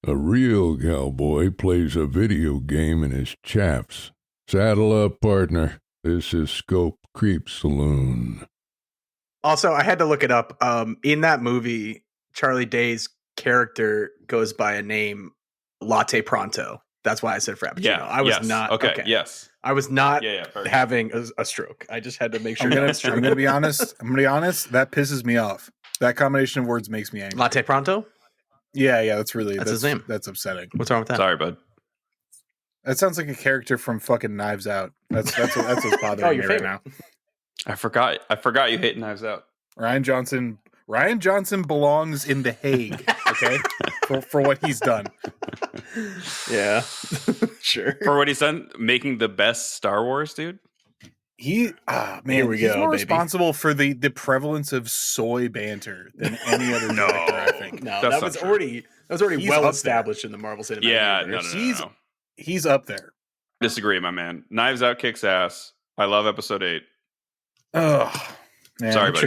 A real cowboy plays a video game in his chaps. Saddle up, partner. This is Scope Creep Saloon. Also, I had to look it up. In that movie, Charlie Day's character goes by a name, Latte Pronto. That's why I said Frappuccino. Yeah, I was not. Okay. Yes. I was not Perfect. having a stroke. I just had to make sure. I'm gonna be honest. That pisses me off. That combination of words makes me angry. Latte Pronto? Yeah, that's his name. That's upsetting. What's wrong with that? Sorry, bud. That sounds like a character from fucking Knives Out. That's what's bothering me right now. I forgot you hate Knives Out. Ryan Johnson belongs in The Hague, okay? for what he's done. Yeah. Sure. For what he's done, making the best Star Wars, dude. Here we go, more baby. responsible for the prevalence of soy banter than any other director, I think. No, That's that was already He's well up established in the Marvel Cinematic Yeah, Universe. no. He's up there. Disagree, my man. Knives Out kicks ass. I love episode 8. Ugh. Man, Sorry, buddy.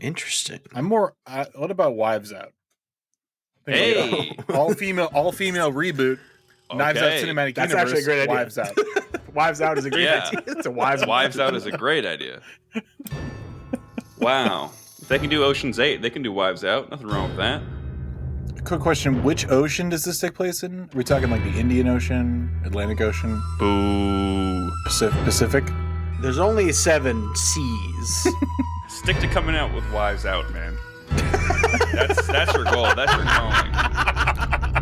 Interesting. I'm more. what about Wives Out? Hey! all female reboot. Knives Out Okay. Cinematic That's Universe. actually a great idea. Wives Out. Wives Out is a great Yeah. idea. It's a Wives Out is a great idea. Wow. If they can do Ocean's 8, they can do Wives Out. Nothing wrong with that. Quick question: which ocean does this take place in? Are we talking like the Indian Ocean, Atlantic Ocean, Boo. Pacific? There's only 7 C's. Stick to coming out with Wives Out, man. That's your goal. That's your calling.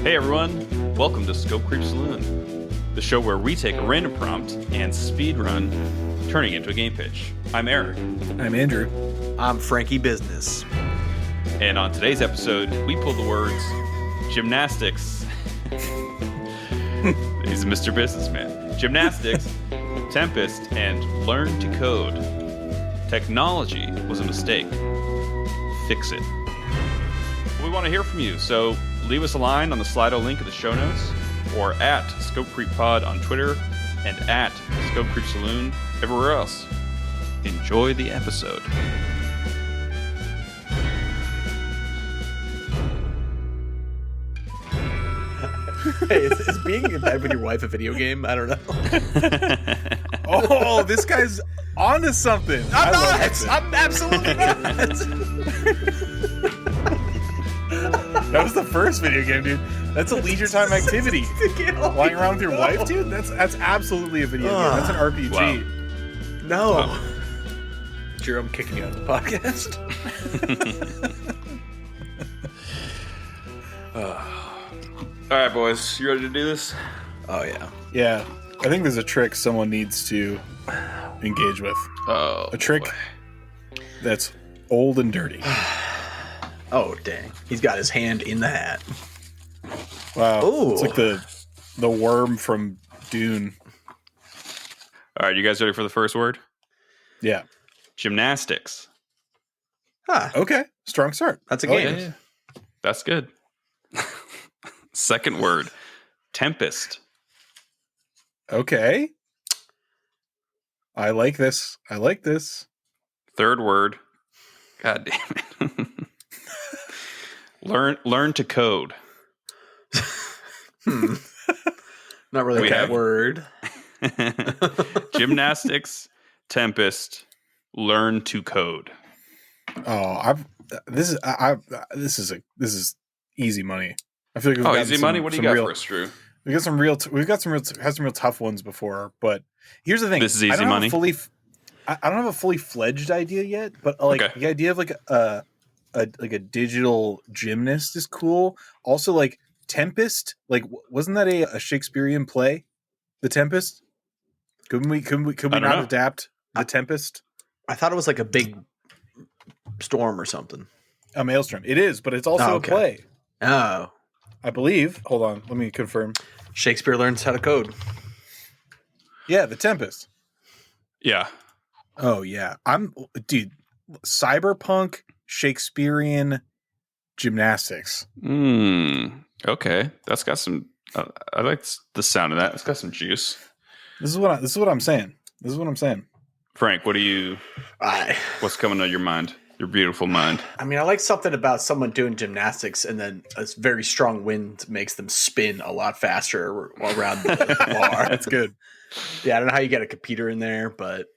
Hey everyone, welcome to Scope Creep Saloon, the show where we take a random prompt and speedrun, turning it into a game pitch. I'm Eric. I'm Andrew. I'm Frankie Business. And on today's episode, we pulled the words Gymnastics. He's Mr. Businessman. Gymnastics, Tempest, and Learn to Code. Technology was a mistake. Fix it. We want to hear from you, so leave us a line on the SLIDO link in the show notes, or at Scope Creep Pod on Twitter, and at Scope Creep Saloon everywhere else. Enjoy the episode. Hey, is being in bed with your wife a video game? I don't know. Oh, this guy's onto something. I'm not. I'm absolutely not. That was the first video game, dude. That's a leisure time activity. Lying around with your wife, dude. That's absolutely a video game. That's an RPG. Wow. No. Wow. Drew, I'm kicking you out of the podcast. All right, boys. You ready to do this? Oh, yeah. Yeah, I think there's a trick someone needs to engage with. Oh, A trick boy. that's old and dirty. Oh, dang. He's got his hand in the hat. Wow, Ooh. it's like the worm from Dune. All right, you guys ready for the first word? Yeah. Gymnastics. Huh. Okay. Strong start. That's a Oh, game. Yeah. That's good. Second word. Tempest. Okay. I like this. Third word. God damn it. Learn to code. Not really We a have- word. Gymnastics, Tempest, learn to code. Oh, this is easy money. I feel like we've gotten Easy money. What do you got for us, Drew? We've got some real tough ones before, but here's the thing. This is easy I don't money? I don't have a fully fledged idea yet, but like Okay. the idea of like a digital gymnast is cool. Also, like Tempest, like wasn't that a Shakespearean play? The Tempest? Could we I don't not know. adapt The Tempest? I thought it was like a big storm or something. A maelstrom. It is, but it's also okay. a play. Oh. I believe. Hold on, let me confirm. Shakespeare learns how to code. Yeah, The Tempest. Yeah. Oh yeah, dude. Cyberpunk Shakespearean gymnastics. Okay. That's got some. I like the sound of that. It's got some juice. This is what I'm saying. Frank, what do you What's coming to your mind? Your beautiful mind. I mean, I like something about someone doing gymnastics and then a very strong wind makes them spin a lot faster around the bar. That's good. Yeah, I don't know how you get a computer in there, but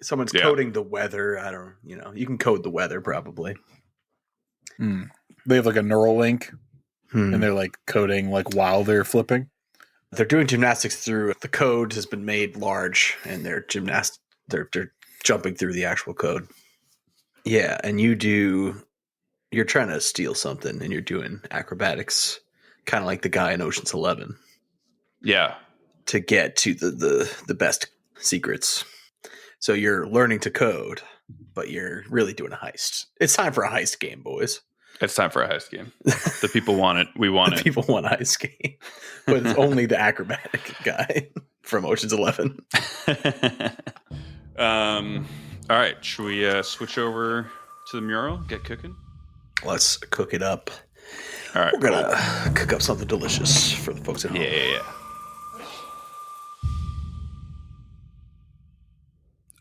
someone's coding the weather. I don't, you can code the weather probably. They have like a neural link and they're like coding like while they're flipping. They're doing gymnastics through the code has been made large and they're jumping through the actual code. Yeah, and you're trying to steal something and you're doing acrobatics, kind of like the guy in Ocean's 11. Yeah. To get to the best secrets. So you're learning to code, but you're really doing a heist. It's time for a heist game, boys. It's time for a heist game. The people want it. We want it. People want a heist game. But it's only the acrobatic guy from Ocean's 11. All right. Should we switch over to the mural? Get cooking? Let's cook it up. All right. We're going to cook up something delicious for the folks at home. Yeah.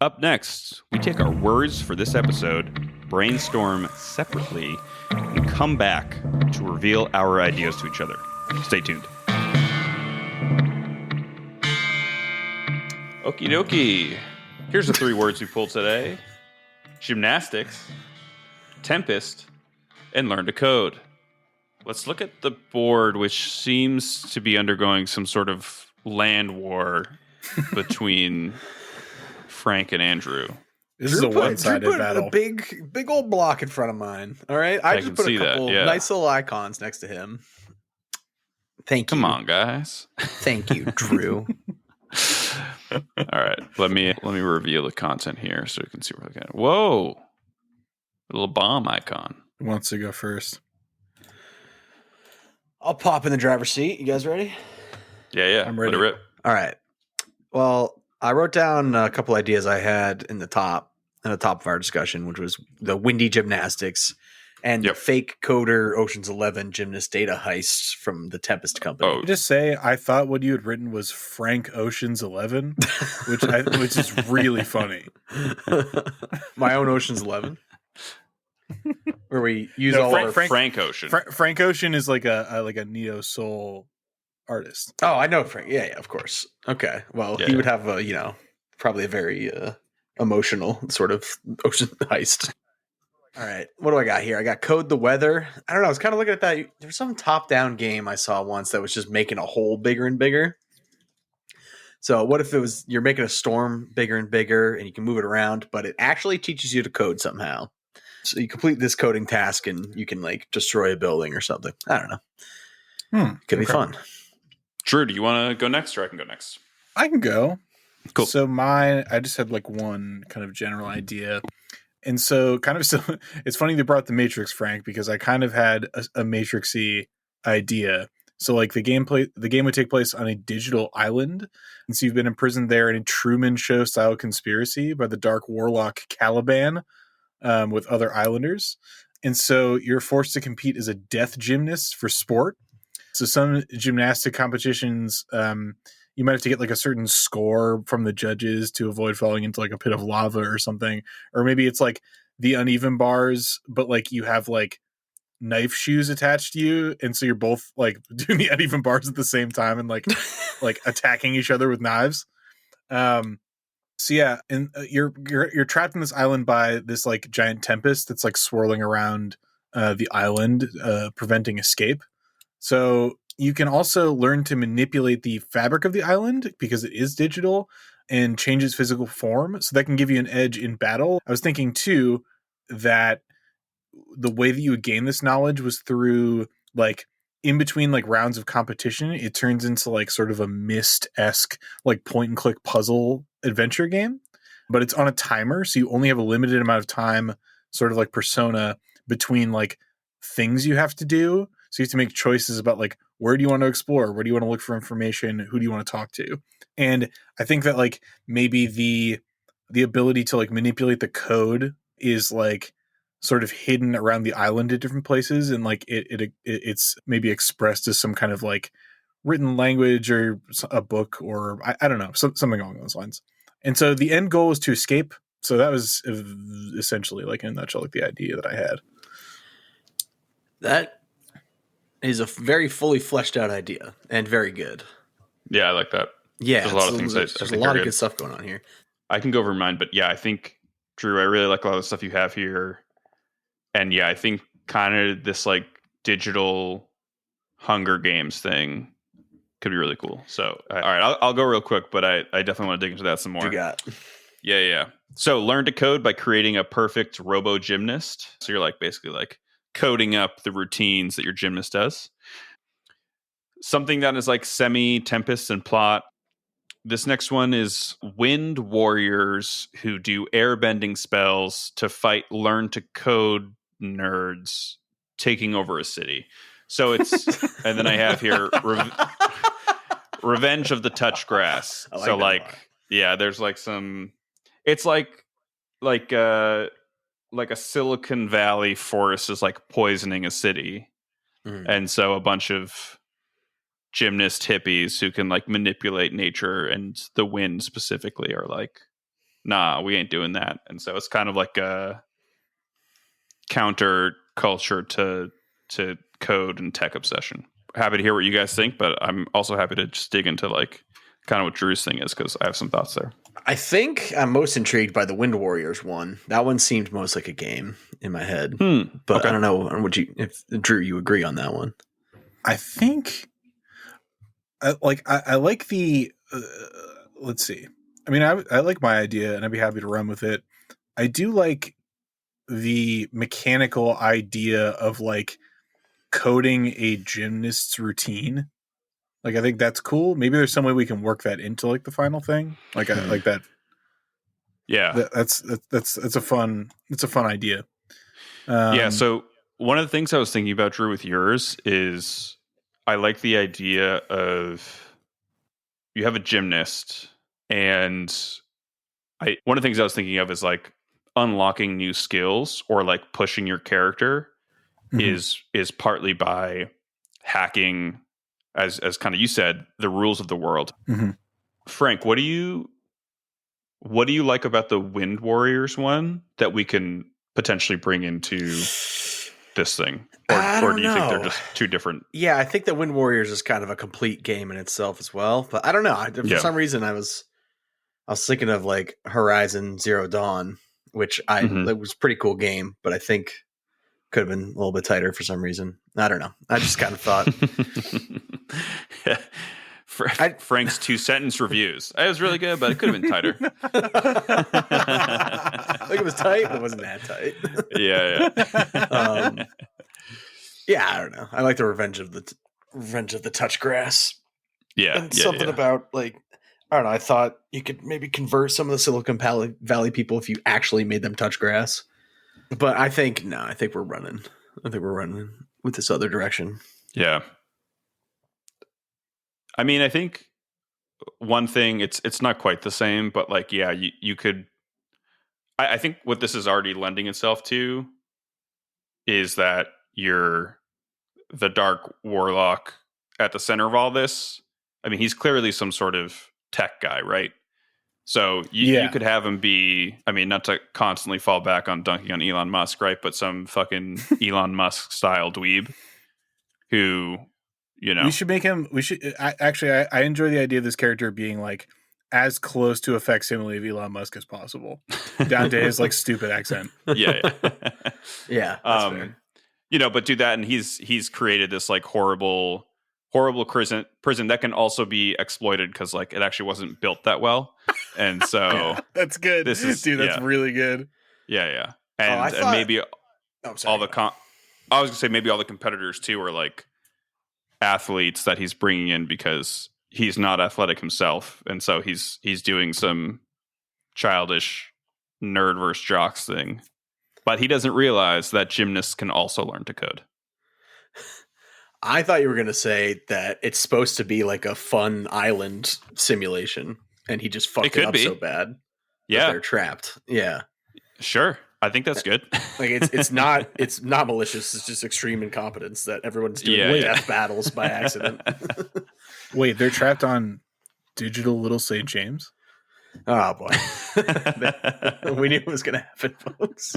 Up next, we take our words for this episode, brainstorm separately, and come back to reveal our ideas to each other. Stay tuned. Okie dokie. Here's the 3 words we pulled today. Gymnastics, Tempest, and Learn to Code. Let's look at the board, which seems to be undergoing some sort of land war between Frank and Andrew. This is a one-sided battle. A big old block in front of mine. All right, I just put a couple nice little icons next to him. Thank you. Come on, guys. Thank you, Drew. All right, let me reveal the content here so you can see what we're looking at. Whoa, a little bomb icon. Who wants to go first? I'll pop in the driver's seat. You guys ready? Yeah. I'm ready. Let it rip. All right. Well, I wrote down a couple ideas I had in the top of our discussion, which was the windy gymnastics and the fake coder Ocean's 11 gymnast data heist from the Tempest company. Oh. Just say I thought what you had written was Frank Ocean's 11, which is really funny. My own Ocean's 11, where we use Frank Ocean. Frank Ocean is like a neo soul artist. Oh, I know Frank. Yeah, of course. Okay. Well, he would have probably a very emotional sort of ocean heist. All right. What do I got here? I got Code the Weather. I don't know. I was kind of looking at that. There's some top-down game I saw once that was just making a hole bigger and bigger. So what if it was you're making a storm bigger and bigger and you can move it around, but it actually teaches you to code somehow. So you complete this coding task and you can like destroy a building or something. I don't know. Could be fun. Drew, do you want to go next or I can go next? I can go. Cool. So I just had like one kind of general idea. And so it's funny they brought the Matrix, Frank, because I kind of had a Matrix-y idea. So like the game would take place on a digital island. And so you've been imprisoned there in a Truman Show style conspiracy by the dark warlock Caliban with other islanders. And so you're forced to compete as a death gymnast for sport. So some gymnastic competitions, you might have to get like a certain score from the judges to avoid falling into like a pit of lava or something. Or maybe it's like the uneven bars, but like you have like knife shoes attached to you. And so you're both like doing the uneven bars at the same time and like attacking each other with knives. So yeah, and you're trapped in this island by this like giant tempest that's like swirling around the island, preventing escape. So you can also learn to manipulate the fabric of the island because it is digital and changes physical form. So that can give you an edge in battle. I was thinking too that the way that you would gain this knowledge was through like in between like rounds of competition, it turns into like sort of a Myst-esque like point and click puzzle adventure game, but it's on a timer. So you only have a limited amount of time, sort of like Persona, between like things you have to do. So you have to make choices about like, where do you want to explore? Where do you want to look for information? Who do you want to talk to? And I think that like maybe the ability to like manipulate the code is like sort of hidden around the island at different places. And like it's maybe expressed as some kind of like written language or a book or I don't know, something along those lines. And so the end goal is to escape So that was essentially, like, in a nutshell, like the idea that I had. That is a very fully fleshed out idea and very good. Yeah, I like that. Yeah, there's a lot of things. There's a lot of good stuff going on here. I can go over mine, but yeah, I think, Drew, I really like a lot of the stuff you have here. And yeah, I think kind of this like digital Hunger Games thing could be really cool. So, all right, I'll go real quick, but I definitely want to dig into that some more. What you got? Yeah. So learn to code by creating a perfect robo gymnast. So you're like basically like coding up the routines that your gymnast does. Something that is like semi-Tempest and plot. This next one is wind warriors who do airbending spells to fight learn to code nerds taking over a city. So it's, and then I have here Revenge of the Touch Grass. So like, yeah, there's like some, it's like a Silicon Valley forest is like poisoning a city. And so a bunch of gymnast hippies who can like manipulate nature and the wind specifically are like, nah, we ain't doing that. And so it's kind of like a counter culture to code and tech obsession. Happy to hear what you guys think, but I'm also happy to just dig into like kind of what Drew's thing is, because I have some thoughts there. I think I'm most intrigued by the Wind Warriors one. That one seemed most like a game in my head, but okay. I don't know. If Drew, you agree on that one? I think I like the let's see. I mean, I like my idea, and I'd be happy to run with it. I do like the mechanical idea of like coding a gymnast's routine. Like, I think that's cool. Maybe there's some way we can work that into like the final thing. Like, I like that. Yeah, that's a fun idea. Yeah. So one of the things I was thinking about, Drew, with yours is I like the idea of you have a gymnast, and one of the things I was thinking of is like unlocking new skills or like pushing your character is partly by hacking, as kind of you said, the rules of the world. Frank, what do you like about the Wind Warriors one that we can potentially bring into this thing? Or do you think they're just two different? Yeah, I think that Wind Warriors is kind of a complete game in itself as well. But I don't know. For some reason, I was thinking of like Horizon Zero Dawn, which it was a pretty cool game, but I think could have been a little bit tighter for some reason. I don't know. I just kind of thought. Frank's 2-sentence reviews. It was really good, but it could have been tighter. I think it was tight, but it wasn't that tight. Yeah. Yeah, I don't know. I like the Revenge of the Touch Grass. Yeah, and something about like, I don't know. I thought you could maybe convert some of the Silicon Valley people if you actually made them touch grass. But I think we're running. I think we're running with this other direction. Yeah. I mean, I think one thing, it's not quite the same, but like, yeah, you could. I think what this is already lending itself to is that you're the Dark Warlock at the center of all this. I mean, he's clearly some sort of tech guy, right? So you could have him be, I mean, not to constantly fall back on dunking on Elon Musk, right? But some fucking Elon Musk style dweeb who, you know. We should make him, I enjoy the idea of this character being like as close to a facsimile of Elon Musk as possible, down to his like stupid accent. Yeah. Yeah. That's fair. You know, but do that, and he's created this like horrible prison that can also be exploited because like it actually wasn't built that well, and so that's good. That's really good. Yeah. And maybe I was gonna say maybe all the competitors too are like athletes that he's bringing in because he's not athletic himself, and so he's doing some childish nerd versus jocks thing, but he doesn't realize that gymnasts can also learn to code. I thought you were going to say that it's supposed to be like a fun island simulation, and he just fucked it up so bad. Yeah, they're trapped. Yeah, sure. I think that's good. Like it's not malicious. It's just extreme incompetence that everyone's doing death battles by accident. Wait, they're trapped on digital Little St. James? Oh boy, we knew it was going to happen, folks.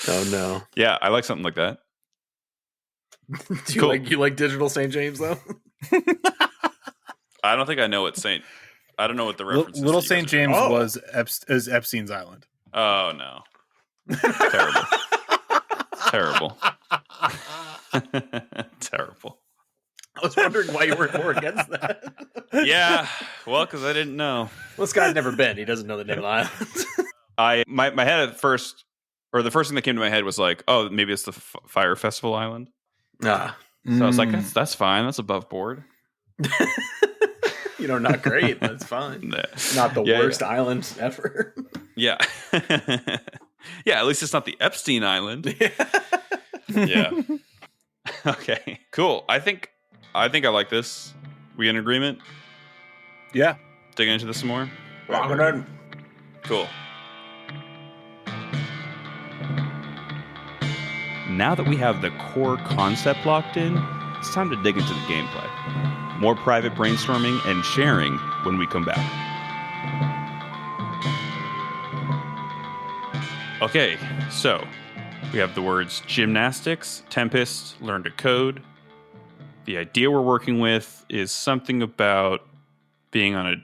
Oh no. Yeah, I like something like that. Do you like digital St. James though? I don't think I know what Saint. I don't know what the reference is. Little St. James Oh. is Epstein's Island. Oh no. Terrible. Terrible. I was wondering why you weren't more against that. Yeah, well, because I didn't know. Well, this guy's never been. He doesn't know the name of the island. My head at first, or the first thing that came to my head was like, oh, maybe it's the Fire Festival Island. Ah. So I was like, that's fine. That's above board. Not great. That's fine. Not the worst island ever. Yeah. Yeah, at least it's not the Epstein Island. Yeah. Okay, cool. I think I like this. We in agreement? Yeah. Digging into this some more? Lock it in. Cool. Now that we have the core concept locked in, it's time to dig into the gameplay. More private brainstorming and sharing when we come back. Okay, so we have the words Gymnastics Tempest Learn to Code. The idea we're working with is something about being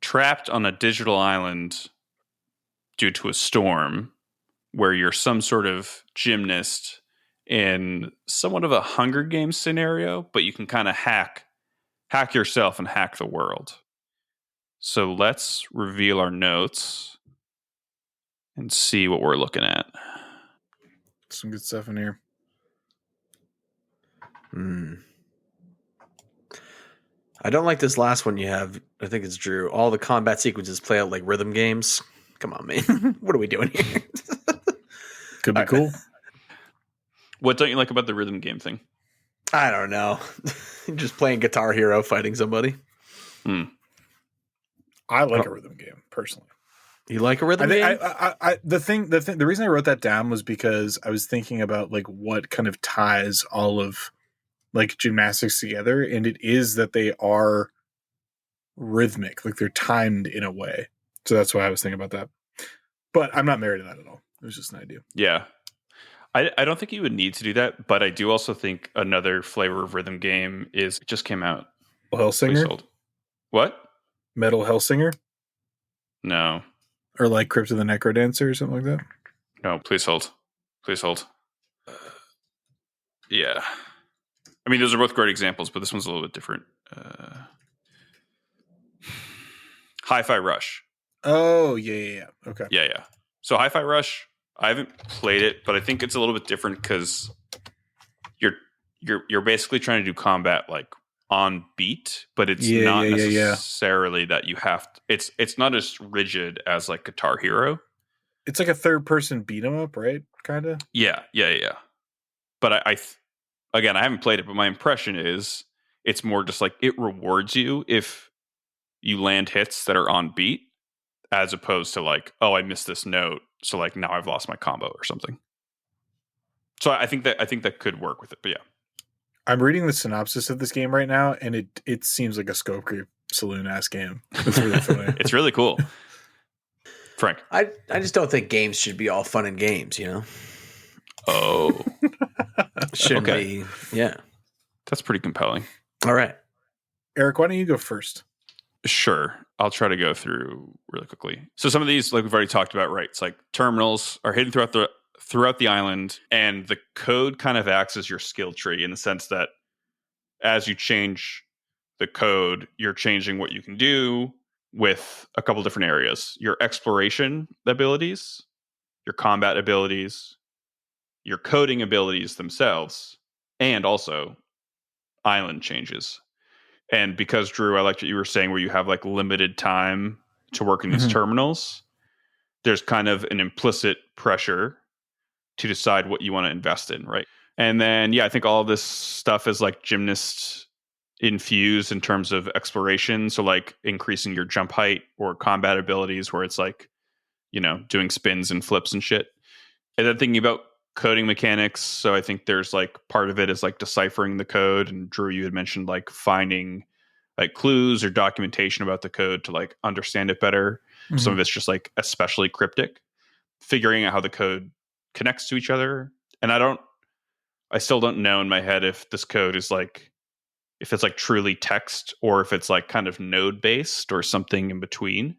trapped on a digital island due to a storm, where you're some sort of gymnast in somewhat of a Hunger Games scenario, but you can kind of hack yourself and hack the world. So let's reveal our notes and see what we're looking at. Some good stuff in here. I don't like this last one you have. I think it's Drew. All the combat sequences play out like rhythm games. Come on, man. What are we doing here? Could be cool. What don't you like about the rhythm game thing? I don't know. Just playing Guitar Hero, fighting somebody. I like a rhythm game, personally. You like a rhythm game? The reason I wrote that down was because I was thinking about like what kind of ties all of like gymnastics together, and it is that they are rhythmic, like they're timed in a way. So that's why I was thinking about that. But I'm not married to that at all. It was just an idea. Yeah. I don't think you would need to do that, but I do also think another flavor of rhythm game it just came out. Hellsinger? What? Metal Hellsinger? No. Or like Crypt of the Necrodancer or something like that? No, please hold. Please hold. Yeah. I mean, those are both great examples, but this one's a little bit different. Hi-Fi Rush. Oh, yeah. Okay. Yeah. So Hi-Fi Rush, I haven't played it, but I think it's a little bit different because you're basically trying to do combat like on beat, but it's not necessarily that you have to, it's not as rigid as like Guitar Hero. It's like a third person beat 'em up, right? Kind of. Yeah. But again, I haven't played it, but my impression is it's more just like it rewards you if you land hits that are on beat, as opposed to like, oh, I missed this note, so like now I've lost my combo or something. So I think that could work with it, but yeah. I'm reading the synopsis of this game right now, and it seems like a Scope Creep Saloon ass game. It's really funny. It's really cool. Frank, I just don't think games should be all fun and games, Oh. Shouldn't be. Yeah. That's pretty compelling. All right. Eric, why don't you go first? Sure. I'll try to go through really quickly. So some of these, like we've already talked about, right? It's like terminals are hidden throughout the island, and the code kind of acts as your skill tree in the sense that as you change the code, you're changing what you can do with a couple different areas. Your exploration abilities, your combat abilities, your coding abilities themselves, and also island changes. And because, Drew, I liked what you were saying where you have like limited time to work in these terminals, there's kind of an implicit pressure to decide what you want to invest in, right? And then, I think all of this stuff is like gymnast infused in terms of exploration. So like increasing your jump height or combat abilities where it's like, doing spins and flips and shit. And then thinking about coding mechanics. So I think there's like part of it is like deciphering the code. And Drew, you had mentioned like finding like clues or documentation about the code to like understand it better. Mm-hmm. Some of it's just like especially cryptic, figuring out how the code connects to each other. And I still don't know in my head if this code is like, if it's like truly text or if it's like kind of node based or something in between.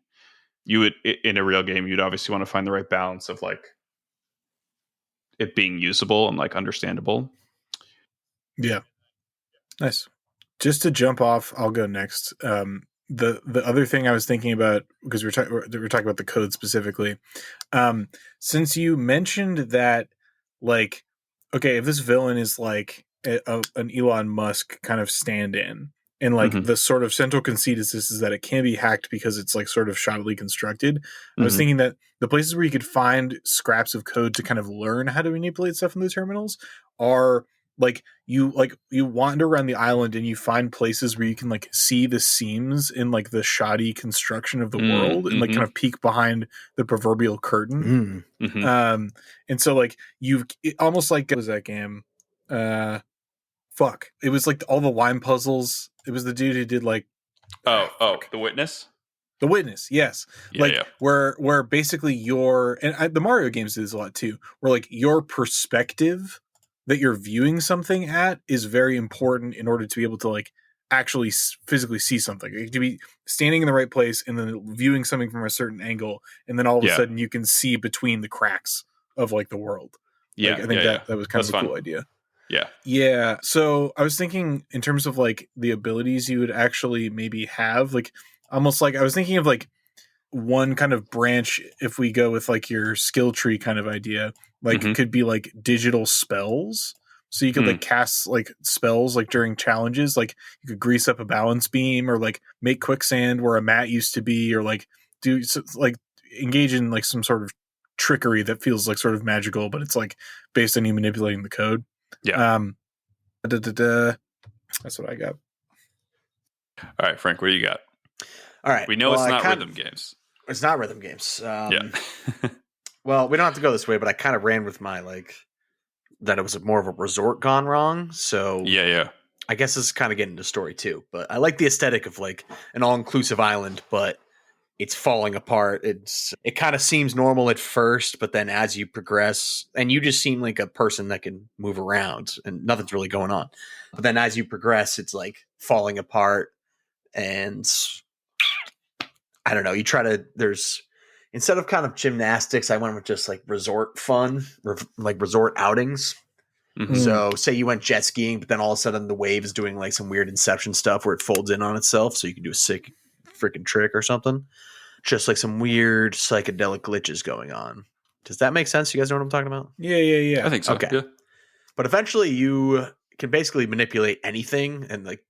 You would, in a real game, you'd obviously want to find the right balance of like it being usable and like understandable. Yeah. Nice. Just to jump off, I'll go next. The other thing I was thinking about, because we're talking about the code specifically, since you mentioned that, like, okay, if this villain is like an Elon Musk kind of stand-in, and like the sort of central conceit is that it can be hacked because it's like sort of shoddily constructed. I was thinking that the places where you could find scraps of code to kind of learn how to manipulate stuff in the terminals are like you wander around the island and you find places where you can like see the seams in like the shoddy construction of the world and like kind of peek behind the proverbial curtain. And so like almost like, what was that game? It was like all the line puzzles. It was the dude who did like The Witness. The Witness, yes. Where basically the Mario games do this a lot too, where like your perspective that you're viewing something at is very important in order to be able to like actually physically see something. You have to be standing in the right place and then viewing something from a certain angle, and then all of a sudden you can see between the cracks of like the world. Yeah, like, I think that was kind of a cool idea. Yeah. Yeah. So I was thinking in terms of like the abilities you would actually maybe have, like almost like I was thinking of like one kind of branch, if we go with like your skill tree kind of idea, like it could be like digital spells. So you could like cast like spells like during challenges, like you could grease up a balance beam or like make quicksand where a mat used to be, or like do like engage in like some sort of trickery that feels like sort of magical, but it's like based on you manipulating the code. Yeah. That's what I got. All right, Frank, what do you got? All right. We know it's not rhythm games. It's not rhythm games. Yeah. Well, we don't have to go this way, but I kind of ran with my like that it was more of a resort gone wrong. So yeah. I guess this is kind of getting into story too. But I like the aesthetic of like an all-inclusive island, but it's falling apart. It kind of seems normal at first, but then as you progress, and you just seem like a person that can move around and nothing's really going on. But then as you progress, it's like falling apart, and I don't know. You try to, instead of kind of gymnastics, I went with just like resort fun, like resort outings. So say you went jet skiing, but then all of a sudden the wave is doing like some weird Inception stuff where it folds in on itself. So you can do a sick freaking trick or something. Just like some weird psychedelic glitches going on. Does that make sense? You guys know what I'm talking about? Yeah. I think so. Okay. Yeah. But eventually you can basically manipulate anything. And like,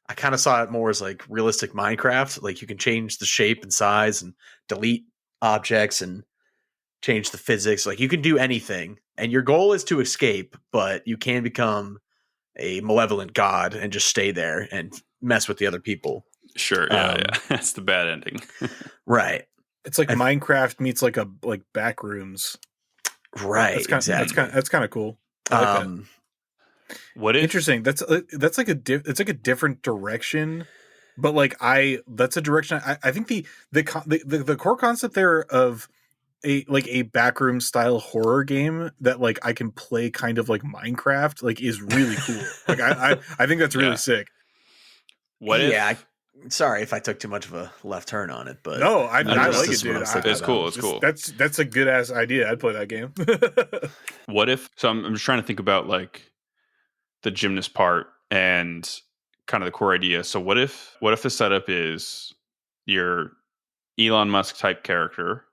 I kind of saw it more as like realistic Minecraft. Like you can change the shape and size and delete objects and change the physics. Like you can do anything. And your goal is to escape, but you can become a malevolent god and just stay there and mess with the other people. Sure. Yeah. That's the bad ending. Right. It's like Minecraft meets like back rooms. Right. Exactly. That's kind of cool. I like that. What if, interesting? That's like it's like a different direction, but like that's a direction. I think the core concept there of a backroom style horror game that like I can play kind of like Minecraft like is really cool. Like I think that's really sick. What if? Yeah. Sorry if I took too much of a left turn on it, but no, I like it, dude. It's cool. It's cool. That's a good ass idea. I'd play that game. What if? So I'm just trying to think about like the gymnast part and kind of the core idea. So what if the setup is your Elon Musk type character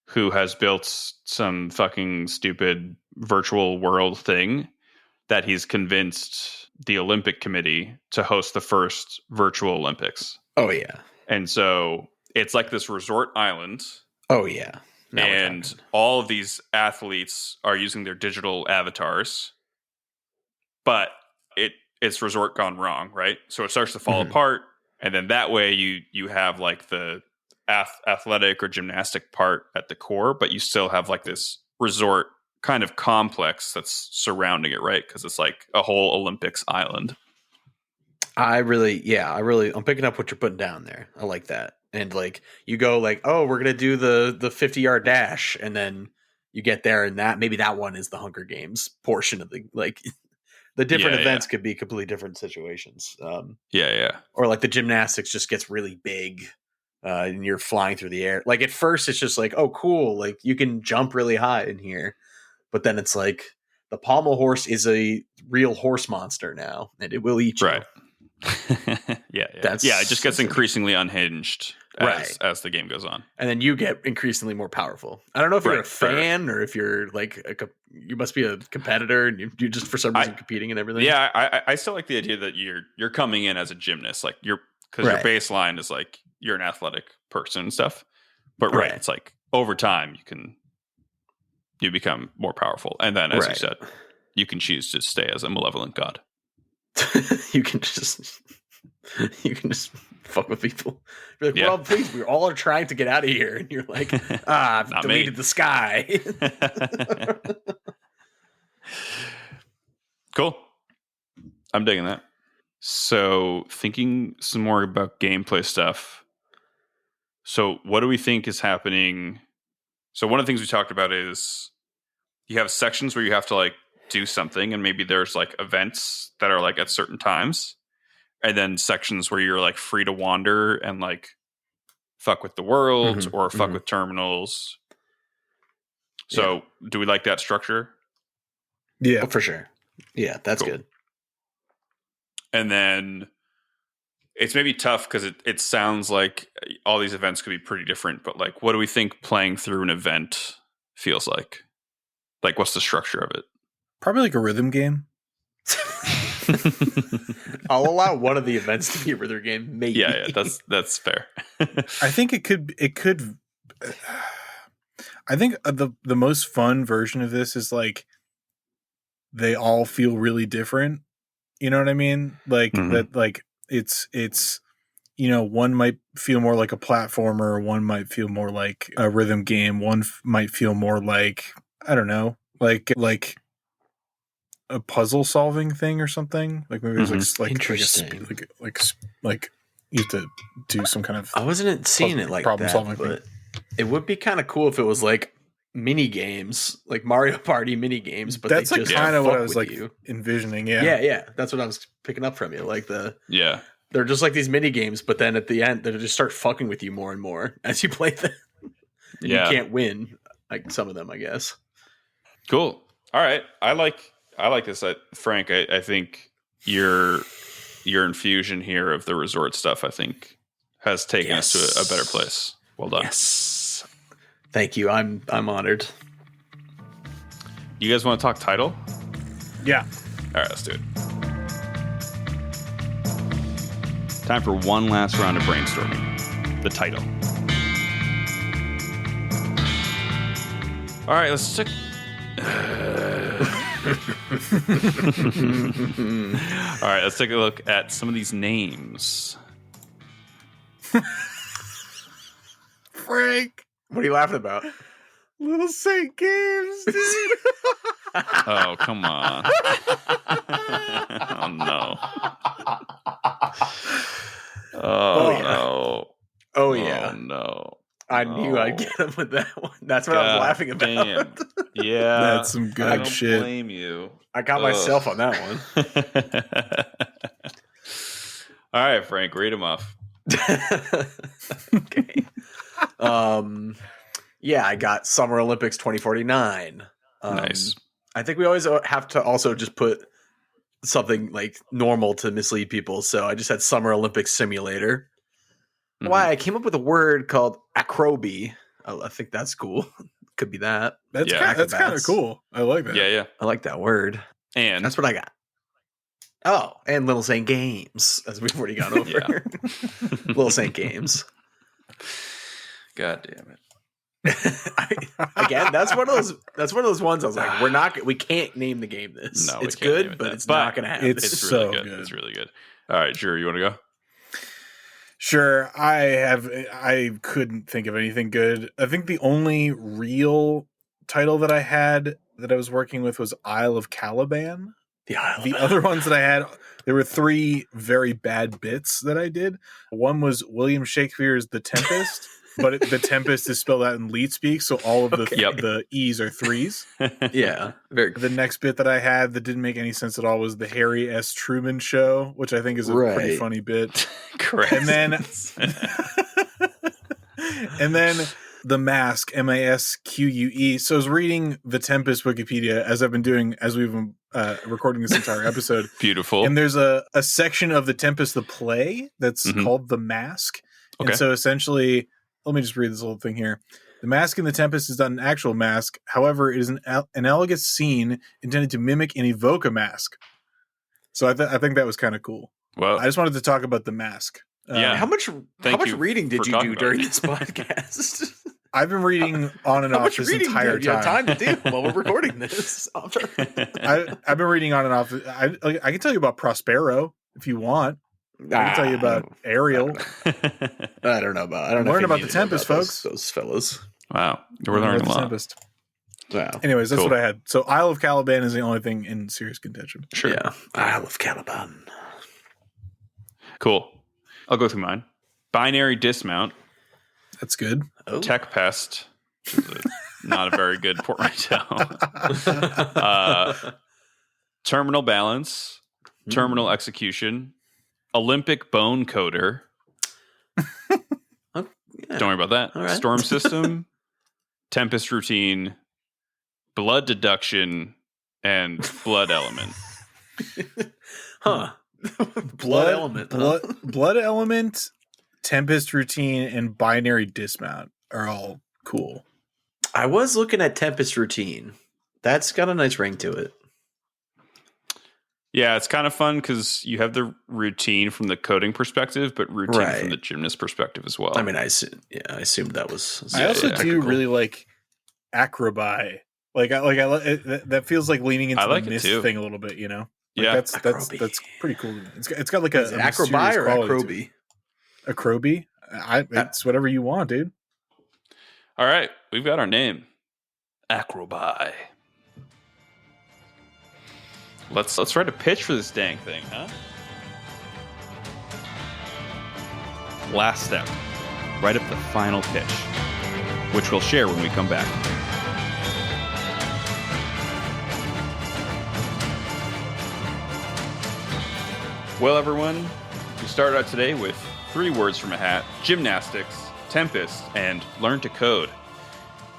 who has built some fucking stupid virtual world thing that he's convinced the Olympic Committee to host the first virtual Olympics. Oh yeah. And so it's like this resort island. Oh yeah. And all of these athletes are using their digital avatars, but it's resort gone wrong, right? So it starts to fall apart, and then that way you have like the athletic or gymnastic part at the core, but you still have like this resort kind of complex that's surrounding it, right? Because it's like a whole Olympics island. I'm picking up what you're putting down there. I like that. And like you go like, oh, we're gonna do the 50-yard dash, and then you get there, and maybe that one is the Hunger Games portion of the like. The different events could be completely different situations. Or like the gymnastics just gets really big, and you're flying through the air. Like at first, it's just like, oh, cool, like you can jump really high in here, but then it's like the pommel horse is a real horse monster now, and it will eat you. Right. It just gets increasingly unhinged as the game goes on, and then you get increasingly more powerful. I don't know if you're a fan or if you're like you must be a competitor and you're just for some reason competing and everything. Yeah, I still like the idea that you're coming in as a gymnast, like your baseline is like you're an athletic person and stuff, but it's like over time you become more powerful, and then as you said, you can choose to stay as a malevolent god. you can just fuck with people. You're like, well, please, we all are trying to get out of here, and you're like, I've deleted the sky. Cool. I'm digging that. So thinking some more about gameplay stuff. So what do we think is happening? So one of the things we talked about is you have sections where you have to like do something, and maybe there's like events that are like at certain times, and then sections where you're like free to wander and like fuck with the world or fuck with terminals. So do we like that structure? Yeah, for sure. Yeah, that's good. And then it's maybe tough because it sounds like all these events could be pretty different, but like, what do we think playing through an event feels like? Like, what's the structure of it? Probably like a rhythm game. I'll allow one of the events to be a rhythm game. Maybe. Yeah, that's fair. I think it could. I think the most fun version of this is like they all feel really different. You know what I mean? Like that. Like it's one might feel more like a platformer. One might feel more like a rhythm game. One might feel more like, I don't know, like a puzzle solving thing or something. Like maybe there's like interesting. Like you have to do some kind of. I wasn't seeing it like problem solving, but it would be kind of cool if it was like mini games, like Mario Party mini games. But that's like kind of what I was like envisioning. Yeah. That's what I was picking up from you. Like they're just like these mini games, but then at the end they just start fucking with you more and more as you play them. You can't win like some of them, I guess. Cool. All right. I like this. Frank, I think your infusion here of the resort stuff, I think, has taken us to a better place. Well done. Yes. Thank you. I'm honored. You guys want to talk title? Yeah. All right, let's do it. Time for one last round of brainstorming. The title. All right, let's check. All right, let's take a look at some of these names. Frank, what are you laughing about? Little Saint Games, dude. Oh, come on. Oh, no. No. Oh, yeah. Oh, no. I knew I'd get him with that one. That's what I was laughing about. Damn. Yeah. That's some good shit. I don't blame you. I got myself on that one. All right, Frank, read them off. Okay. I got Summer Olympics 2049. Nice. I think we always have to also just put something like normal to mislead people. So I just had Summer Olympics Simulator. Mm-hmm. Why? I came up with a word called acroby. I think that's cool. Could be that. That's kind of cool. I like that. Yeah. I like that word. And that's what I got. Oh, and Little Saint Games, as we've already gone over. Little Saint Games. God damn it. Again, that's one of those ones I was like, we can't name the game this. No, it's good, but it's not going to happen. It's really so good. It's really good. All right, Drew, you want to go? Sure. I couldn't think of anything good. I think the only real title that I had that I was working with was Isle of Caliban. The other ones that I had, there were 3 very bad bits that I did. One was William Shakespeare's The Tempest, but the Tempest is spelled out in leet speak, so all of the E's are 3s. Yeah, very good. The next bit that I had that didn't make any sense at all was the Harry S. Truman Show, which I think is a pretty funny bit. Correct. And then The Mask, MASQUE. So I was reading the Tempest Wikipedia as I've been doing as we've been recording this entire episode. Beautiful. And there's a section of the Tempest, the play, that's called The Mask. Okay. And so essentially, let me just read this little thing here. The mask in the Tempest is not an actual mask. However, it is an analogous scene intended to mimic and evoke a mask. So I think that was kind of cool. Well, I just wanted to talk about the mask. Yeah. How much reading did you do during this podcast? I've been reading on and off this entire time. You have time to do while we're recording this. I've been reading on and off. I can tell you about Prospero if you want. I can tell you about Ariel. I don't know about. Learn about the Tempest, folks. Those fellas. Wow, we're learning a lot. Tempest. Wow. Anyways, that's what I had. So Isle of Caliban is the only thing in serious contention. Sure. Yeah. Isle of Caliban. Cool. I'll go through mine. Binary dismount. That's good. Oh. Tech pest. Not a very good portmanteau. Terminal balance. Terminal execution. Olympic bone coder. Don't worry about that. Right. Storm system. Tempest routine. Blood deduction. And blood element. Blood element, Tempest routine, and binary dismount are all cool. I was looking at Tempest routine. That's got a nice ring to it. Yeah, it's kind of fun because you have the routine from the coding perspective, but routine from the gymnast perspective as well. I mean, I assumed that was. I also do really like acroby. That feels like leaning into the mist thing a little bit, you know. Like that's pretty cool. It's got like a acroby or acroby. Acroby. It's whatever you want, dude. All right, we've got our name, acroby. Let's write a pitch for this dang thing, huh? Last step, write up the final pitch, which we'll share when we come back. Well, everyone, we started out today with 3 words from a hat: gymnastics, Tempest, and learn to code.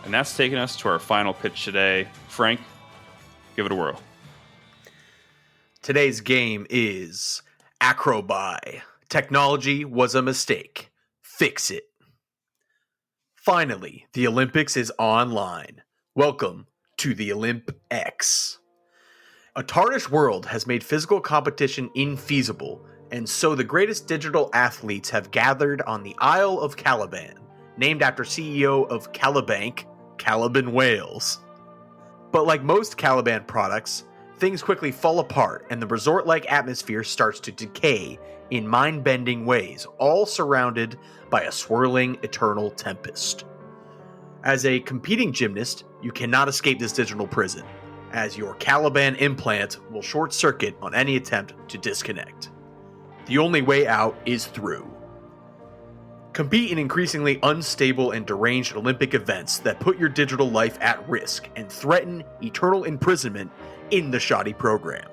And that's taken us to our final pitch today. Frank, give it a whirl. Today's game is Acroby. Technology was a mistake. Fix it. Finally, the Olympics is online. Welcome to the Olymp X. A tarnished world has made physical competition infeasible, and so the greatest digital athletes have gathered on the Isle of Caliban, named after CEO of Calibank, Caliban Wales. But like most Caliban products, things quickly fall apart and the resort-like atmosphere starts to decay in mind-bending ways, all surrounded by a swirling eternal tempest. As a competing gymnast, you cannot escape this digital prison, as your Caliban implant will short-circuit on any attempt to disconnect. The only way out is through. Compete in increasingly unstable and deranged Olympic events that put your digital life at risk and threaten eternal imprisonment in the shoddy program.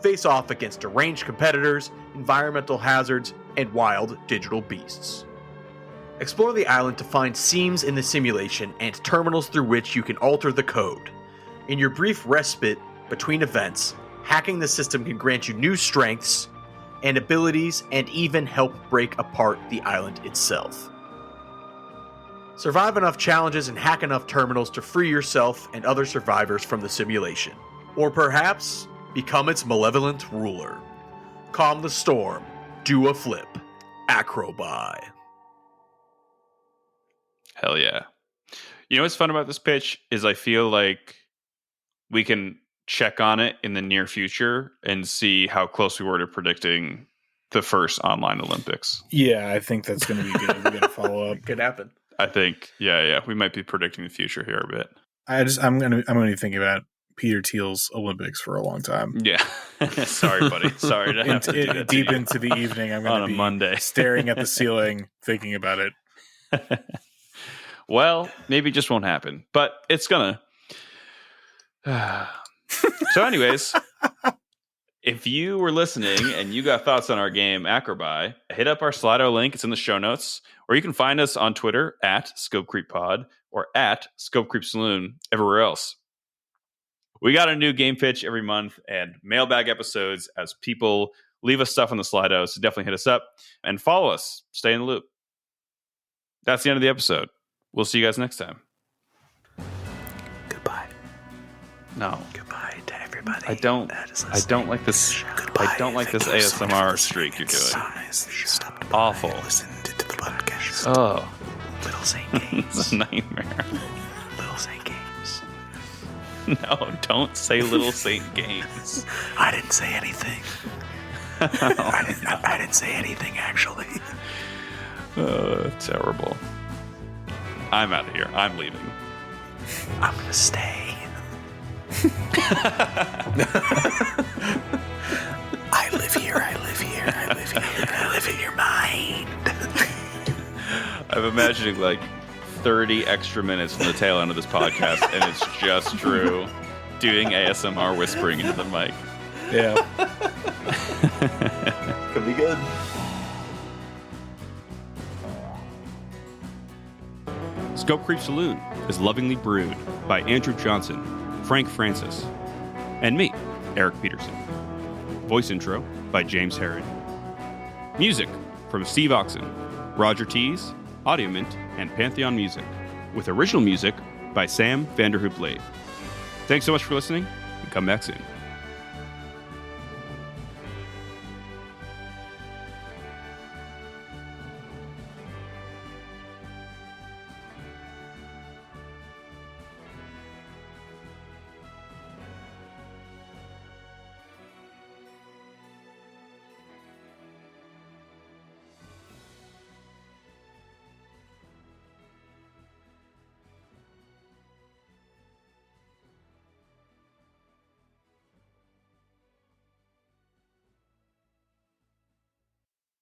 Face off against deranged competitors, environmental hazards, and wild digital beasts. Explore the island to find seams in the simulation and terminals through which you can alter the code. In your brief respite between events, hacking the system can grant you new strengths and abilities and even help break apart the island itself. Survive enough challenges and hack enough terminals to free yourself and other survivors from the simulation. Or perhaps, become its malevolent ruler. Calm the storm. Do a flip. Acroby. Hell yeah. You know what's fun about this pitch is I feel like we can check on it in the near future and see how close we were to predicting the first online Olympics. Yeah, I think that's going to be good. We're going to follow up. Could happen. I think, yeah, we might be predicting the future here a bit. I'm going to be thinking about Peter Thiel's Olympics for a long time. Yeah. Sorry, buddy. Sorry to have to do that deep to you. into the evening, I'm going to be Monday. staring at the ceiling, thinking about it. Well, maybe it just won't happen, but it's gonna. So anyways, if you were listening and you got thoughts on our game Acroby, hit up our Slido link. It's in the show notes. Or you can find us on Twitter at Scope Creep Pod or at Scope Creep Saloon everywhere else. We got a new game pitch every month and mailbag episodes as people leave us stuff on the Slido. So definitely hit us up and follow us. Stay in the loop. That's the end of the episode. We'll see you guys next time. Goodbye. No. Goodbye to everybody. I don't like this. Goodbye. I don't like this ASMR streak you're doing. Stopped Awful. Listened to the podcast. Oh, Little Saint Games. it's a nightmare. Little Saint Games. No, don't say Little Saint Games. I didn't say anything. I didn't say anything, actually. Terrible. I'm out of here. I'm leaving. I'm gonna stay. I live here. I live here. I live here. I live in your mind. I'm imagining like 30 extra minutes from the tail end of this podcast, and it's just Drew doing ASMR whispering into the mic. Yeah. Could be good. Scope Creep Saloon is lovingly brewed by Andrew Johnson, Frank Francis, and me, Eric Peterson. Voice intro by James Herod. Music from Steve Oxen, Roger Tees, Audiomint, and Pantheon Music, with original music by Sam Vanderhoop Blade. Thanks so much for listening, and come back soon.